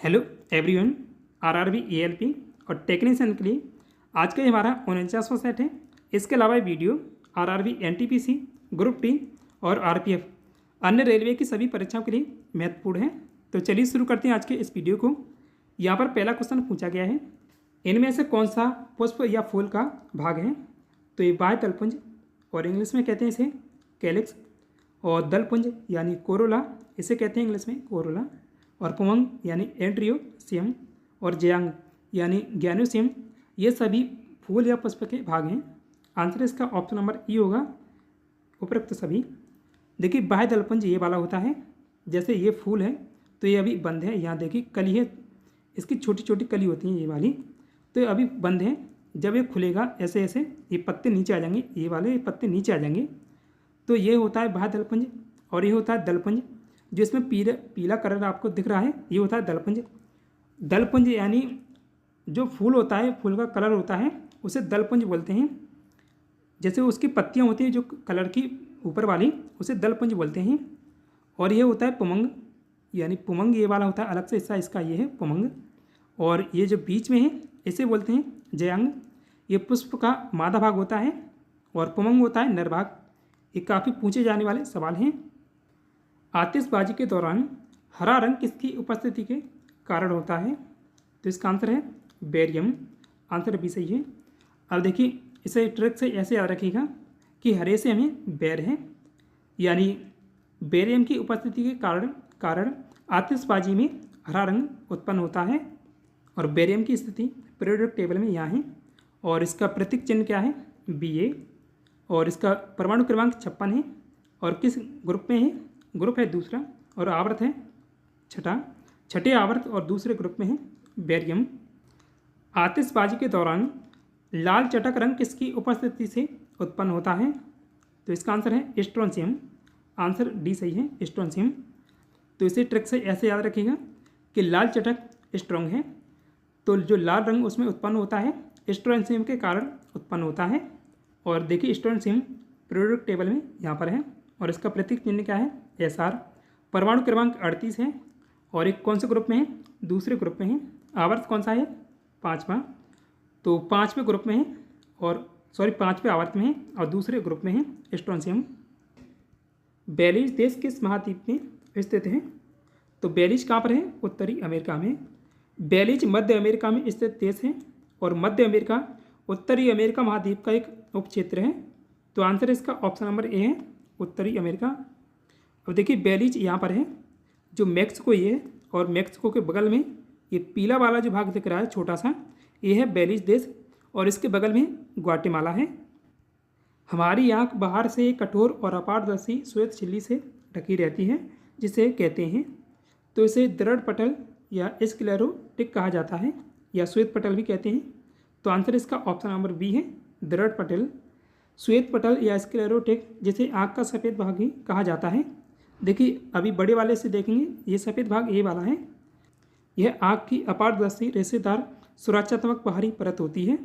Hello everyone. RRB ALP और technician के लिए आज का ये हमारा 49वां सेट है। इसके अलावा video RRB NTPC, group T और आरपीएफ अन्य रेलवे की सभी परीक्षाओं के लिए महत्वपूर्ण है। तो चलिए शुरू करते हैं आज के इस वीडियो को। यहाँ पर पहला क्वेश्चन पूछा गया है, इनमें से कौन सा पुष्प या फूल का भाग है? तो ये बाह्य दलपुंज और इंग्लिश में कहते हैं इसे कैलिक्स, और दलपुंज यानी कोरोला, इसे कहते हैं इंग्लिश में कोरोला, और पुमंग यानी एंड्रियोसियम और जयांग यानी ग्यानोसियम, ये सभी फूल या पुष्प के भाग हैं। आंसर इसका ऑप्शन नंबर ई होगा, उपरोक्त सभी। देखिए बाह्य दलपुंज ये वाला होता है, जैसे ये फूल है तो ये अभी बंद है। यहाँ देखिए कली है, इसकी छोटी छोटी कली होती हैं ये वाली, तो ये अभी बंद है। जब ये खुलेगा ऐसे ऐसे ये पत्ते नीचे आ जाएंगे, ये वाले पत्ते नीचे आ जाएंगे, तो ये होता है बाह्य दलपुंज। और ये होता है दलपुंज, जो इसमें पीला कलर आपको दिख रहा है, ये होता है दलपुंज। दलपुंज यानी जो फूल होता है, फूल का कलर होता है, उसे दलपुंज बोलते हैं। जैसे उसकी पत्तियां होती हैं जो कलर की ऊपर वाली, उसे दलपुंज बोलते हैं। और ये होता है पुमंग, यानी पुमंग ये वाला होता है, अलग से हिस्सा इसका ये है पुमंग। और ये जो बीच में है इसे बोलते हैं जयांग। ये पुष्प का मादा भाग होता है और पुमंग होता है नर भाग। ये काफ़ी पूछे जाने वाले सवाल हैं। आतिशबाजी के दौरान हरा रंग किसकी उपस्थिति के कारण होता है? तो इसका आंसर है बेरियम। आंसर भी सही है। अब देखिए इसे ट्रिक से ऐसे याद रखिएगा कि हरे से हमें बैर है, यानी बेरियम की उपस्थिति के कारण आतिशबाजी में हरा रंग उत्पन्न होता है। और बेरियम की स्थिति पीरियोडिक टेबल में यहाँ है। और इसका प्रतीक चिन्ह क्या है? Ba। और इसका परमाणु क्रमांक 56 है। और किस ग्रुप में है? ग्रुप है दूसरा, और आवर्त है छठे आवर्त और दूसरे ग्रुप में है बेरियम। आतिशबाजी के दौरान लाल चटक रंग किसकी उपस्थिति से उत्पन्न होता है? तो इसका आंसर है स्ट्रोंशियम। आंसर डी सही है, स्ट्रोंशियम। तो इसे ट्रिक से ऐसे याद रखिएगा कि लाल चटक स्ट्रोंग है, तो जो लाल रंग उसमें उत्पन्न होता है स्ट्रोंशियम के कारण उत्पन्न होता है। और देखिए स्ट्रोंशियम पीरियोडिक टेबल में यहाँ पर है, और इसका प्रतीक चिन्ह क्या है? SR। परमाणु क्रमांक 38 है, और एक कौन से ग्रुप में है? दूसरे ग्रुप में है। आवर्त कौन सा है? 5वां। तो 5वें ग्रुप में है, और 5वें आवर्त में है, और दूसरे ग्रुप में है स्ट्रोंशियम। बेलीज देश किस महाद्वीप में स्थित है? तो बेलीज कहाँ पर है? उत्तरी अमेरिका में। बेलीज मध्य अमेरिका में स्थित देश है, और मध्य अमेरिका उत्तरी अमेरिका महाद्वीप का एक उपक्षेत्र है। तो आंसर इसका ऑप्शन नंबर ए है, उत्तरी अमेरिका। अब देखिए बेलीज यहाँ पर है, जो मैक्सिको ये है, और मैक्सिको के बगल में ये पीला वाला जो भाग दिख रहा है छोटा सा, ये है बेलीज देश, और इसके बगल में ग्वाटेमाला है। हमारी आँख बाहर से कठोर और अपारदर्शी श्वेत झिल्ली से ढकी रहती है, जिसे कहते हैं, तो इसे दृढ़ पटल या स्क्लेरोटिक कहा जाता है, या श्वेत पटल भी कहते हैं। तो आंसर इसका ऑप्शन नंबर बी है, दृढ़ पटल। श्वेत पटल या स्क्लेरोटिक, जिसे आँख का सफ़ेद भाग भी कहा जाता है। देखिए अभी बड़े वाले से देखेंगे, ये सफ़ेद भाग ये वाला है। यह आँख की अपारदर्शी रेशेदार सुरक्षात्मक बाहरी परत होती है,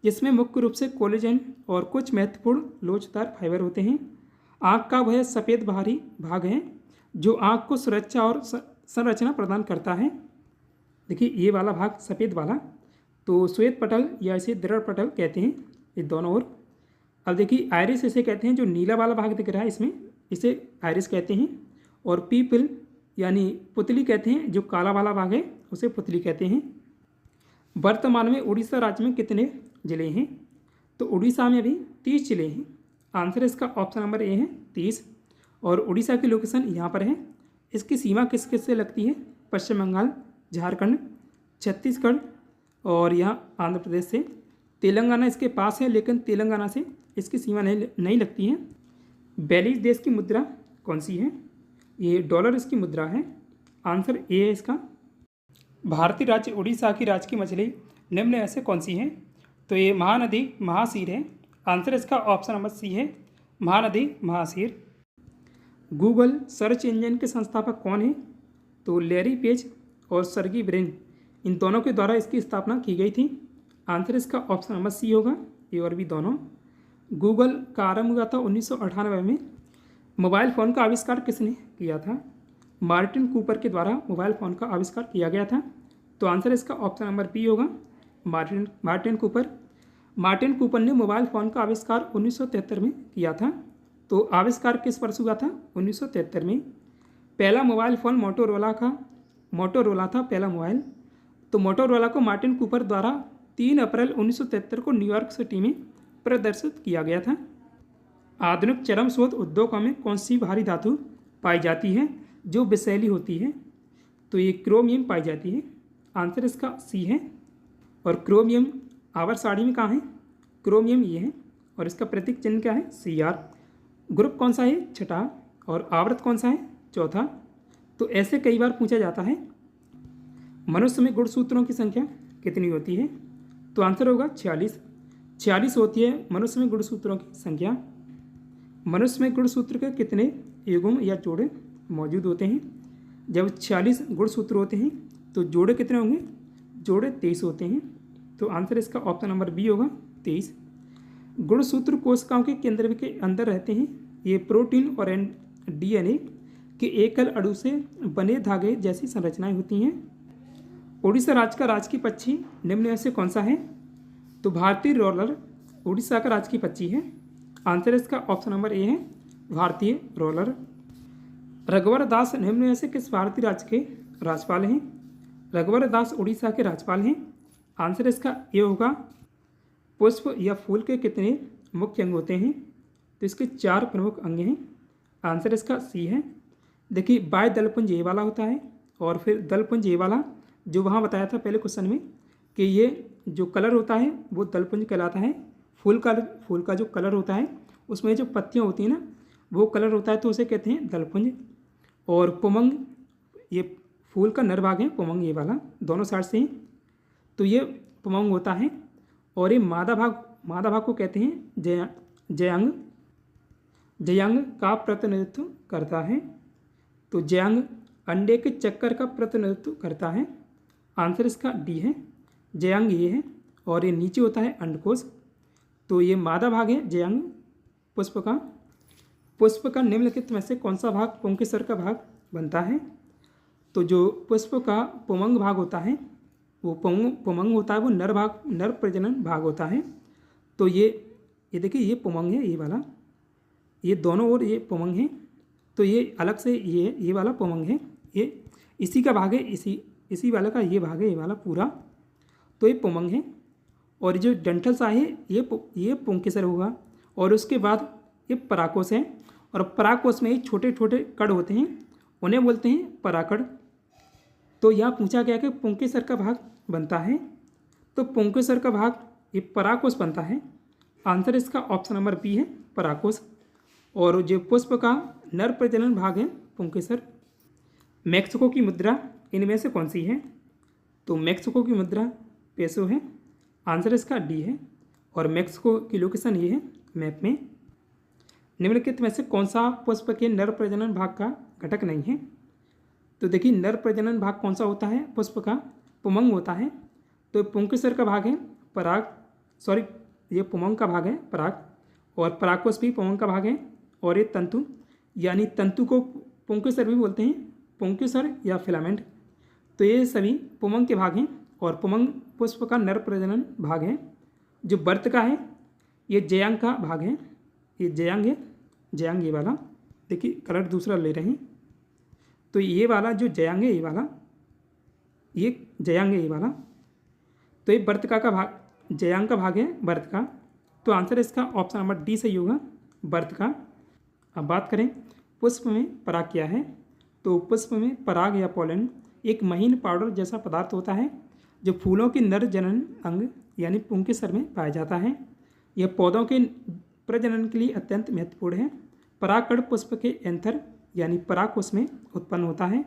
जिसमें मुख्य रूप से कोलेजन और कुछ महत्वपूर्ण लोचदार फाइबर होते हैं। आँख का वह सफ़ेद बाहरी भाग है जो आँख को सुरक्षा और संरचना प्रदान करता है। देखिए ये वाला भाग सफ़ेद वाला, तो श्वेत पटल या इसे दृढ़ पटल कहते हैं, ये दोनों ओर। अब देखिए आयरिस इसे कहते हैं, जो नीला वाला भाग दिख रहा है इसमें, इसे आयरिस कहते हैं। और पीपल यानी पुतली कहते हैं, जो काला वाला भाग है उसे पुतली कहते हैं। वर्तमान में उड़ीसा राज्य में कितने ज़िले हैं? तो उड़ीसा में अभी 30 ज़िले हैं। आंसर इसका ऑप्शन नंबर ए है, 30। और उड़ीसा की लोकेशन यहाँ पर है। इसकी सीमा किस किस से लगती है? पश्चिम बंगाल, झारखंड, छत्तीसगढ़ और यहाँ आंध्र प्रदेश से। तेलंगाना इसके पास है, लेकिन तेलंगाना से इसकी सीमा नहीं लगती है। बेलीज देश की मुद्रा कौन सी है? ये डॉलर इसकी मुद्रा है। आंसर ए है इसका। भारतीय राज्य उड़ीसा की राजकीय मछली निम्न में से कौन सी है? तो ये महानदी महासीर है। आंसर इसका ऑप्शन नंबर सी है, Mahanadi mahseer. Google search engine के संस्थापक कौन है? तो लैरी पेज और सर्गी ब्रिन, इन दोनों के द्वारा इसकी स्थापना की गई थी। आंसर इसका ऑप्शन नंबर सी होगा, ये और भी दोनों। गूगल का आरंभ हुआ था 1998 में। मोबाइल फ़ोन का आविष्कार किसने किया था? मार्टिन कूपर के द्वारा मोबाइल फ़ोन का आविष्कार किया गया था। तो आंसर इसका ऑप्शन नंबर बी होगा, मार्टिन कूपर। मार्टिन कूपर ने मोबाइल फ़ोन का आविष्कार 1973 में किया था। तो आविष्कार किस वर्ष हुआ था? 1973 में। पहला मोबाइल फ़ोन मोटोरोला था पहला मोबाइल। तो मोटोरोला को मार्टिन कूपर द्वारा 3 अप्रैल 1973 को न्यूयॉर्क सिटी में प्रदर्शित किया गया था। आधुनिक चरम स्रोत उद्योगों में कौन सी भारी धातु पाई जाती है जो विषैली होती है? तो ये क्रोमियम पाई जाती है। आंसर इसका सी है। और क्रोमियम आवर्त सारणी में कहाँ है? क्रोमियम ये है और इसका प्रतीक चिन्ह क्या है? Cr। ग्रुप कौन सा है? छठा। और आवर्त कौन सा है? चौथा। तो ऐसे कई बार पूछा जाता है, मनुष्य में गुणसूत्रों की संख्या कितनी होती है? तो आंसर होगा 46। 46 होती है मनुष्य में गुणसूत्रों की संख्या। मनुष्य में गुणसूत्र के कितने युग्म या जोड़े मौजूद होते हैं? जब 46 गुणसूत्र होते हैं तो जोड़े कितने होंगे? जोड़े 23 होते हैं। तो आंसर इसका ऑप्शन नंबर बी होगा, 23। गुणसूत्र कोशिकाओं के केंद्र के अंदर रहते हैं। ये प्रोटीन और डीएनए के एकल अणु से बने धागे जैसी संरचनाएं होती हैं। उड़ीसा राज्य का राजकीय पक्षी निम्न में से कौन सा है? तो भारतीय रोलर उड़ीसा का राजकीय पक्षी है। आंसर इसका ऑप्शन नंबर ए है, भारतीय रोलर। रघुवर दास निम्न में से किस भारतीय राज्य के राज्यपाल हैं? रघुवर दास उड़ीसा के राज्यपाल हैं। आंसर इसका ये होगा। पुष्प या फूल के कितने मुख्य अंग होते हैं? तो इसके 4 प्रमुख अंग हैं। आंसर इसका सी है। देखिए, बाय दलपुंज ये वाला होता है और फिर दलपुंज ये वाला, जो वहाँ बताया था पहले क्वेश्चन में कि ये जो कलर होता है वो दलपुंज कहलाता है। फूल का जो कलर होता है उसमें जो पत्तियाँ होती हैं ना वो कलर होता है, तो उसे कहते हैं दलपुंज। और पुमंग ये फूल का नर भाग है, पुमंग ये वाला दोनों साइड से ही, तो ये पुमंग होता है। और ये मादा भाग को कहते हैं जयांग। जयांग का प्रतिनिधित्व करता है। तो जयांग अंडे के चक्कर का प्रतिनिधित्व करता है। आंसर इसका डी है, जयांग ये है। और ये नीचे होता है अंडकोश। तो ये मादा भाग है जयांग पुष्प का निम्नलिखित में से कौन सा भाग पुंकेसर का भाग बनता है? तो जो पुष्प का पुमंग भाग होता है वो पुमंग होता है, वो नर प्रजनन भाग होता है। तो ये देखिए, ये पुमंग है ये वाला, ये दोनों ओर ये पुमंग है। तो ये अलग से ये वाला पुमंग है, ये इसी का भाग है, इसी वाला का ये भाग है, ये वाला पूरा। तो ये पुमंग है। और जो डंठल सा है ये पुंकेसर होगा। और उसके बाद ये पराकोष है। और पराकोष में छोटे छोटे कण होते हैं, उन्हें बोलते हैं पराकड़। तो यहाँ पूछा गया कि पुंकेसर का भाग बनता है, तो पुंकेसर का भाग ये पराकोष बनता है। आंसर इसका ऑप्शन नंबर बी है, पराकोष। और जो पुष्प का नर प्रजनन भाग है पुंकेसर। मैक्सिको की मुद्रा इनमें से कौन सी है? तो मैक्सिको की मुद्रा पेसो है। आंसर इसका डी है। और मैक्सिको की लोकेशन ये है मैप में। निम्नलिखित में से कौन सा पुष्प के नर प्रजनन भाग का घटक नहीं है? तो देखिए, नर प्रजनन भाग कौन सा होता है पुष्प का? पुमंग होता है। तो पुंकेसर का भाग है ये पुमंग का भाग है पराग। और परागकोश भी पुमंग का भाग है। और ये तंतु, यानी तंतु को पुंकेसर भी बोलते हैं, पुंकेसर या फिलामेंट। तो ये सभी पुमंग के भाग हैं। और पुमंग पुष्प का नर प्रजनन भाग है। जो वर्त का है ये जयांग का भाग है, ये जयांग है, जयांग ये वाला। देखिए, कलर दूसरा ले रहे हैं। तो ये वाला जो जयांग है ये वाला, ये जयांग है ये वाला। तो ये वर्तिका का भाग, जयांग का भाग है वर्तिका। तो आंसर इसका ऑप्शन नंबर डी सही होगा, वर्तिका। अब बात करें पुष्प में पराग क्या है? तो पुष्प में पराग या पोलन एक महीन पाउडर जैसा पदार्थ होता है जो फूलों के नर जनन अंग यानी पुंकेसर में पाया जाता है। यह पौधों के प्रजनन के लिए अत्यंत महत्वपूर्ण है। परागकण पुष्प के एंथर यानी परागकोश में उत्पन्न होता है,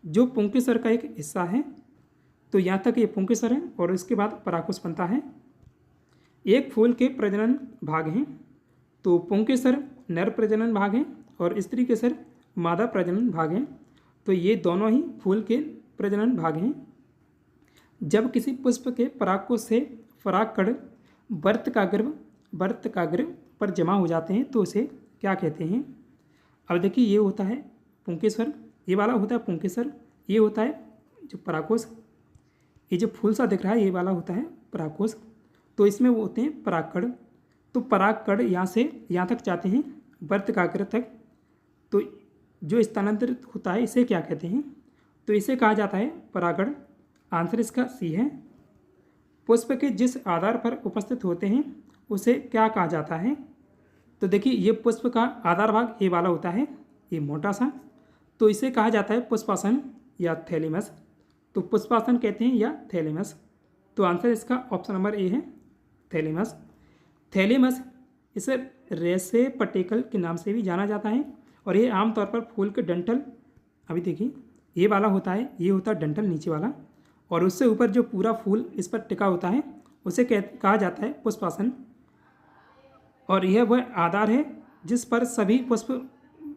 जो पुंकेसर का एक हिस्सा है। तो यहाँ तक ये पुंकेसर है और इसके बाद परागकोश बनता है। एक फूल के प्रजनन भाग हैं, तो पुंकेसर नर प्रजनन भाग है और स्त्री केसर मादा प्रजनन भाग है। तो ये दोनों ही फूल के प्रजनन भाग हैं। जब किसी पुष्प के परागकोश से परागकण वर्तकाग्र पर जमा हो जाते हैं तो उसे क्या कहते हैं? अब देखिए, ये होता है पुंकेसर, ये वाला होता है पुंकेसर, ये होता है जो परागकोश, ये जो फूल सा दिख रहा है ये वाला होता है परागकोश। तो इसमें वो होते हैं परागकण। तो परागकण यहाँ से यहाँ तक जाते हैं वर्तकाग्र तक। तो जो स्थानांतरित होता है इसे क्या कहते हैं? तो इसे कहा जाता है परागण। आंसर इसका सी है। पुष्प के जिस आधार पर उपस्थित होते हैं उसे क्या कहा जाता है? तो देखिए ये पुष्प का आधार भाग ये वाला होता है, ये मोटा सा, तो इसे कहा जाता है पुष्पासन या थैलेमस। तो पुष्पासन कहते हैं या थैलेमस। तो आंसर इसका ऑप्शन नंबर ए है, थैलेमस। थैलेमस इसे रेसे पटेकल के नाम से भी जाना जाता है और ये आमतौर पर फूल के डंठल, अभी देखिए ये वाला होता है, ये होता है डंठल नीचे वाला, और उससे ऊपर जो पूरा फूल इस पर टिका होता है उसे कहा जाता है पुष्पासन। और यह वह आधार है जिस पर सभी पुष्प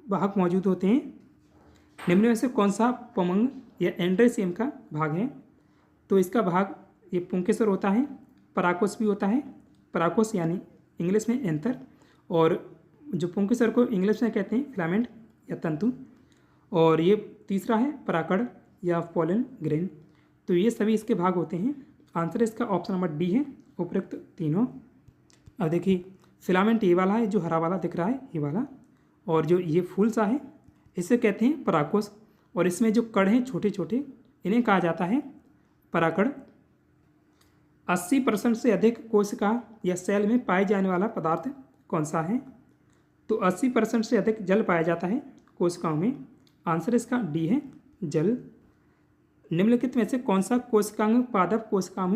भाग मौजूद होते हैं। निम्न में से कौन सा पमंग या एंड्रेसियम का भाग है? तो इसका भाग ये पुंकेसर होता है, परागकोश भी होता है, परागकोश यानी इंग्लिश में एंथर, और जो पुंकेसर को इंग्लिश में कहते हैं फिलामेंट या तंतु, और ये तीसरा है परागकण या पोलन ग्रेन। तो ये सभी इसके भाग होते हैं। आंसर इसका ऑप्शन नंबर डी है, उपयुक्त तीनों। अब देखिए फिलामेंट ये वाला है जो हरा वाला दिख रहा है ये वाला, और जो ये फूल सा है इसे कहते हैं परागकोश, और इसमें जो कण हैं छोटे छोटे इन्हें कहा जाता है परागकण। 80% से अधिक कोशिका या सेल में पाए जाने वाला पदार्थ कौन सा है? तो 80% से अधिक जल पाया जाता है कोशिकाओं में। आंसर इसका डी है, जल। निम्नलिखित में से कौन सा कोशिकांग पादप कोशिका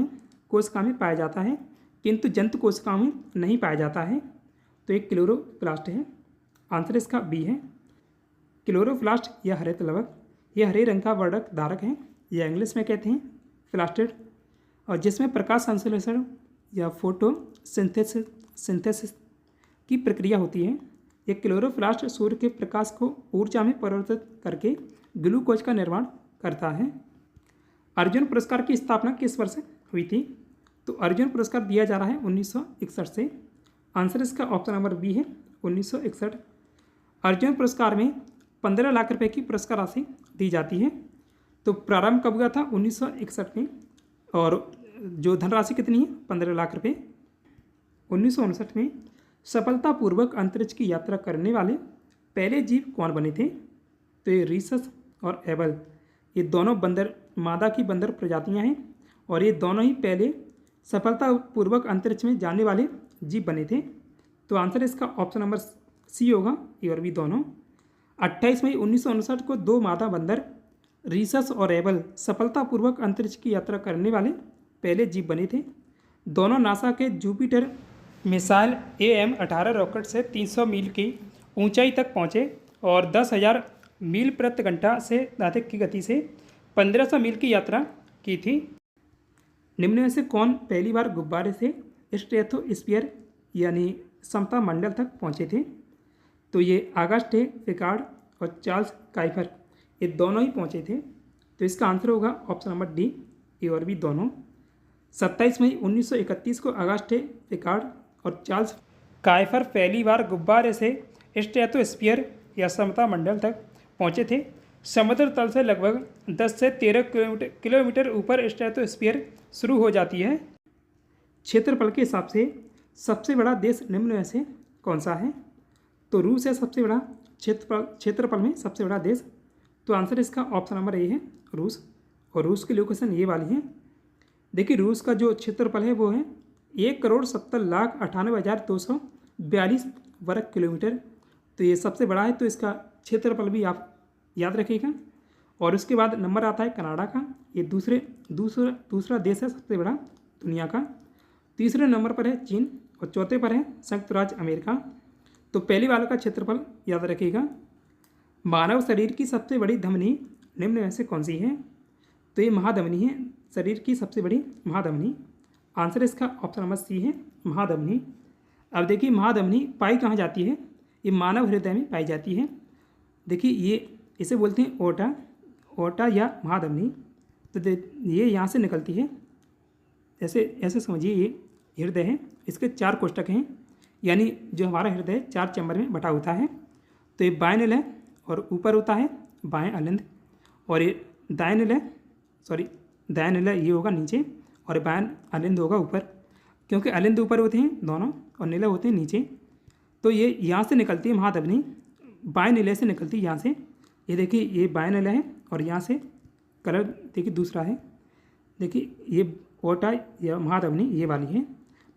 में पाया जाता है किंतु जंतु कोशिकाओं में नहीं पाया जाता है? तो एक क्लोरोप्लास्ट है। आंसर इसका बी है, क्लोरोप्लास्ट या हरित लवक। यह हरे रंग का वर्णक धारक है, यह इंग्लिश में कहते हैं प्लास्टिड, और जिसमें प्रकाश संश्लेषण या फोटोसिंथेसिस की प्रक्रिया होती है। यह क्लोरोप्लास्ट सूर्य के प्रकाश को ऊर्जा में परिवर्तित करके ग्लूकोज का निर्माण करता है। अर्जुन पुरस्कार की स्थापना किस वर्ष हुई थी? तो अर्जुन पुरस्कार दिया जा रहा है 1961 से। आंसर इसका ऑप्शन नंबर बी है, 1961। अर्जुन पुरस्कार में 15 लाख रुपए की पुरस्कार राशि दी जाती है। तो प्रारंभ कब हुआ था? 1961 में। और जो धनराशि कितनी है? 15 लाख रुपए। 1959 में सफलतापूर्वक अंतरिक्ष की यात्रा करने वाले पहले जीव कौन बने थे? तो ये रीसस और एबल, ये दोनों बंदर, मादा की बंदर प्रजातियां हैं, और ये दोनों ही पहले सफलतापूर्वक अंतरिक्ष में जाने वाले जीव बने थे। तो आंसर इसका ऑप्शन नंबर सी होगा, ए और बी दोनों। 28 मई 1959 को दो मादा बंदर रीसस और एबल सफलतापूर्वक अंतरिक्ष की यात्रा करने वाले पहले जीव बने थे। दोनों नासा के जुपिटर मिसाइल AM-18 रॉकेट से 300 मील की ऊंचाई तक पहुंचे और 10,000 मील प्रति घंटा से अधिक की गति से 1500 मील की यात्रा की थी। निम्न में से कौन पहली बार गुब्बारे से स्ट्रेटोस्फीयर यानी समता मंडल तक पहुंचे थे? तो ये आगस्टे पिकार्ड और चार्ल्स काइफर, ये दोनों ही पहुंचे थे। तो इसका आंसर होगा ऑप्शन नंबर डी, ए और बी दोनों। 27 मई 1931 को आगस्टे पिकार्ड और चार्ल्स काइफर पहली बार गुब्बारे से स्ट्रेटोस्फीयर या समता मंडल तक पहुंचे थे। समुद्र तल से लगभग 10 से 13 किलोमीटर ऊपर स्ट्रेटोस्फीयर शुरू हो जाती है। क्षेत्रफल के हिसाब से सबसे बड़ा देश निम्न में से कौन सा है? तो रूस है सबसे बड़ा क्षेत्रफल में सबसे बड़ा देश। तो आंसर इसका ऑप्शन नंबर ए है, रूस। और रूस की लोकेशन ये वाली है। देखिए रूस का जो क्षेत्रफल है वो है 1,70,98,242 वर्ग किलोमीटर। तो ये सबसे बड़ा है, तो इसका क्षेत्रफल भी आप याद रखिएगा। और उसके बाद नंबर आता है कनाडा का, ये दूसरा देश है सबसे बड़ा दुनिया का। तीसरे नंबर पर है चीन और चौथे पर है संयुक्त राज्य अमेरिका। तो पहली वाले का क्षेत्रफल याद रखिएगा। मानव शरीर की सबसे बड़ी धमनी निम्न में से कौन सी है? तो ये महाधमनी है, शरीर की सबसे बड़ी महाधमनी। आंसर इसका ऑप्शन नंबर सी है, महाधमनी। अब देखिए महाधमनी पाई कहाँ जाती है? ये मानव हृदय में पाई जाती है। देखिए ये इसे बोलते हैं ओटा या महाधमनी। तो ये यहाँ से निकलती है, ऐसे समझिए ये हृदय है, इसके 4 कोष्ठक हैं, यानी जो हमारा हृदय 4 चैम्बर में बटा होता है। तो ये बाएं नल है और ऊपर होता है बाएं अलिंद, और ये दाएं नल है, दायां नीला ये होगा नीचे और बायां अलिंद होगा ऊपर, क्योंकि अलिंद ऊपर होते हैं दोनों और नीला होते हैं नीचे। तो ये यहाँ से निकलती है महाधवनी, बाएं नीले से निकलती है यहाँ से। ये देखिए ये बाएं नीला है और यहाँ से कलर देखिए दूसरा है, देखिए ये ओटा या महाधवनी ये वाली है।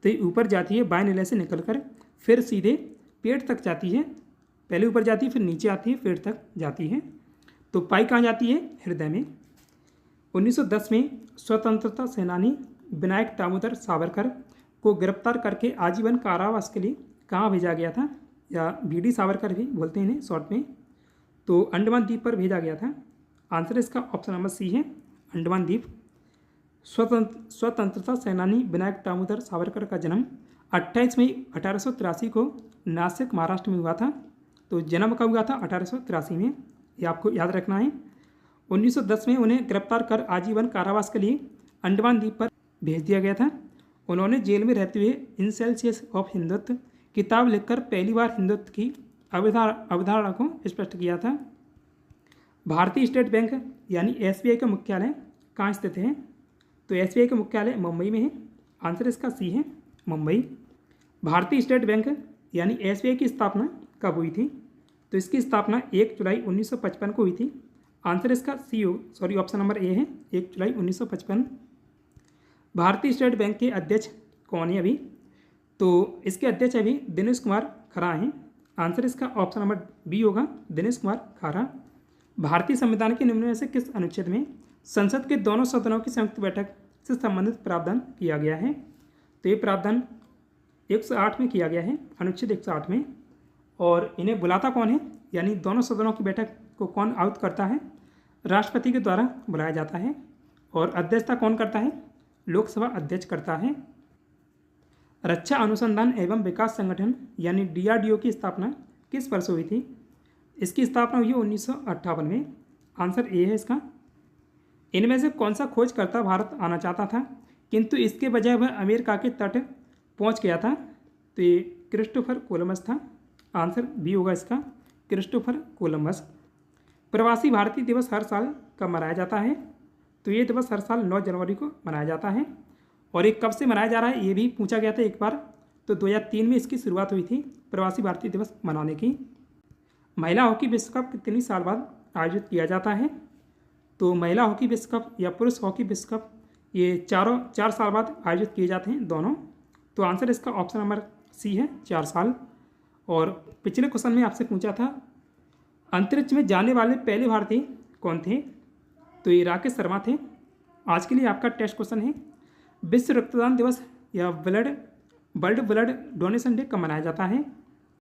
तो ये ऊपर जाती है बाएं नीले से निकलकर, फिर सीधे पेट तक जाती है, पहले ऊपर जाती है फिर नीचे आती है पेट तक जाती है। तो पाई कहाँ जाती है? हृदय में। 1910 में स्वतंत्रता सेनानी विनायक दामोदर सावरकर को गिरफ्तार करके आजीवन कारावास के लिए कहाँ भेजा गया था, या बीडी सावरकर भी बोलते हैं इन्हें शॉर्ट में, तो अंडमान द्वीप पर भेजा गया था। आंसर इसका ऑप्शन नंबर सी है, अंडमान द्वीप। स्वतंत्रता सेनानी विनायक दामोदर सावरकर का जन्म 28 मई 1883 को नासिक महाराष्ट्र में हुआ था। तो जन्म कब हुआ था? 1883 में, ये आपको याद रखना है। 1910 में उन्हें गिरफ्तार कर आजीवन कारावास के लिए अंडमान द्वीप पर भेज दिया गया था। उन्होंने जेल में रहते हुए इन सेल्सियस ऑफ हिंदुत्व किताब लिखकर पहली बार हिंदुत्व की अवधारणा को स्पष्ट किया था। भारतीय स्टेट बैंक यानी SBI का मुख्यालय कहाँ स्थित है? तो SBI का मुख्यालय मुंबई में है। आंसर इसका सी है, मुंबई। भारतीय स्टेट बैंक यानी SBI की स्थापना कब हुई थी? तो इसकी स्थापना 1 जुलाई 1955 को हुई थी। आंसर इसका ऑप्शन नंबर ए है, 1 जुलाई 1955। भारतीय स्टेट बैंक के अध्यक्ष कौन है अभी? तो इसके अध्यक्ष अभी दिनेश कुमार खरा हैं। आंसर इसका ऑप्शन नंबर बी होगा, दिनेश कुमार खरा। भारतीय संविधान के निम्न में से किस अनुच्छेद में संसद के दोनों सदनों की संयुक्त बैठक से संबंधित प्रावधान किया गया है? तो ये प्रावधान 108 में किया गया है, अनुच्छेद 108 में। और इन्हें बुलाता कौन है, यानी दोनों सदनों की बैठक को कौन आयुक्त करता है? राष्ट्रपति के द्वारा बुलाया जाता है। और अध्यक्षता कौन करता है? लोकसभा अध्यक्छ करता है। रक्षा अनुसंधान एवं विकास संगठन यानी DRDO की स्थापना किस वर्ष हुई थी? इसकी स्थापना हुई है 1958 में। आंसर ए है इसका। इनमें से कौन सा खोजकर्ता भारत आना चाहता था किंतु इसके बजाय वह अमेरिका के तट पहुंच गया था? तो ये क्रिस्टोफर कोलंबस था। आंसर बी होगा इसका, क्रिस्टोफर कोलंबस। प्रवासी भारतीय दिवस हर साल कब मनाया जाता है? तो ये दिवस हर साल 9 जनवरी को मनाया जाता है। और ये कब से मनाया जा रहा है ये भी पूछा गया था एक बार। तो 2003 में इसकी शुरुआत हुई थी प्रवासी भारतीय दिवस मनाने की। महिला हॉकी विश्व कप कितनी साल बाद आयोजित किया जाता है? तो महिला हॉकी विश्व कप या पुरुष हॉकी विश्व कप ये 4 साल बाद आयोजित किए जाते हैं दोनों। तो आंसर इसका ऑप्शन नंबर सी है, 4 साल। और पिछले क्वेश्चन में आपसे पूछा था अंतरिक्ष में जाने वाले पहले भारतीय कौन थे? तो ये राकेश शर्मा थे। आज के लिए आपका टेस्ट क्वेश्चन है, विश्व रक्तदान दिवस या वर्ल्ड ब्लड डोनेशन डे कब मनाया जाता है?